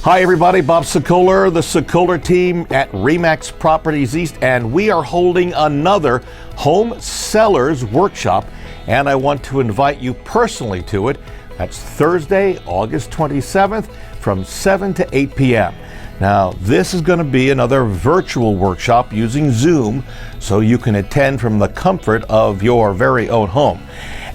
Hi everybody, Bob Sokoler, the Sokoler team at RE/MAX Properties East, and we are holding another home sellers workshop, and I want to invite you personally to it. That's Thursday, August 27th from 7 to 8 p.m. Now, this is going to be another virtual workshop using Zoom, so you can attend from the comfort of your very own home.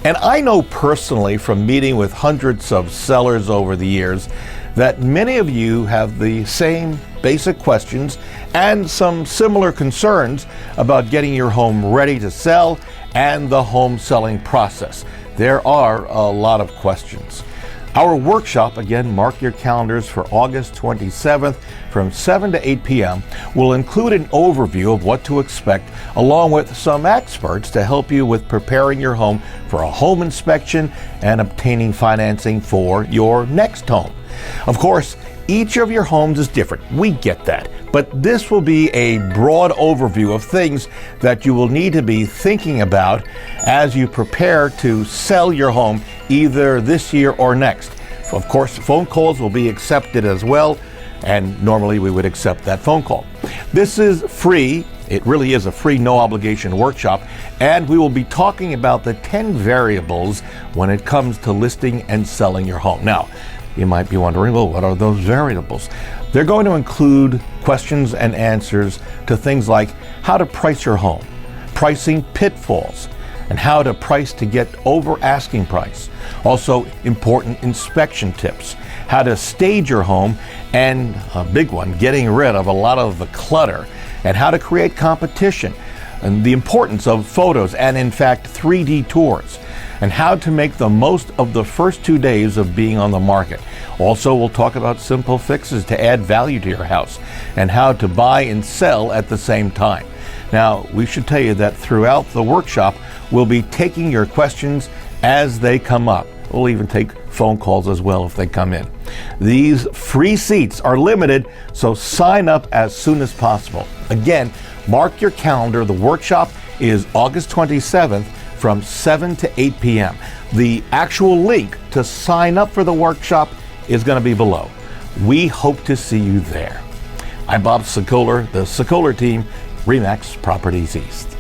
And I know personally from meeting with hundreds of sellers over the years that many of you have the same basic questions and some similar concerns about getting your home ready to sell and the home selling process. There are a lot of questions. Our workshop, again, mark your calendars for August 27th from 7 to 8 p.m., will include an overview of what to expect, along with some experts to help you with preparing your home for a home inspection and obtaining financing for your next home. Of course, each of your homes is different. We get that. But this will be a broad overview of things that you will need to be thinking about as you prepare to sell your home either this year or next. Of course, phone calls will be accepted as well, and normally we would accept that phone call. This is free. It really is a free, no obligation workshop, and we will be talking about the 10 variables when it comes to listing and selling your home. Now, you might be wondering, well, what are those variables? They're going to include questions and answers to things like how to price your home, pricing pitfalls, and how to price to get over asking price. Also, important inspection tips, how to stage your home, and a big one, getting rid of a lot of the clutter, and how to create competition, and the importance of photos and, in fact, 3D tours, and how to make the most of the first 2 days of being on the market. Also, we'll talk about simple fixes to add value to your house and how to buy and sell at the same time. Now, we should tell you that throughout the workshop, we'll be taking your questions as they come up. We'll even take phone calls as well if they come in. These free seats are limited, so sign up as soon as possible. Again, mark your calendar. The workshop is August 27th from 7 to 8 p.m. The actual link to sign up for the workshop is going to be below. We hope to see you there. I'm Bob Sokoler, the Sokoler team, RE/MAX Properties East.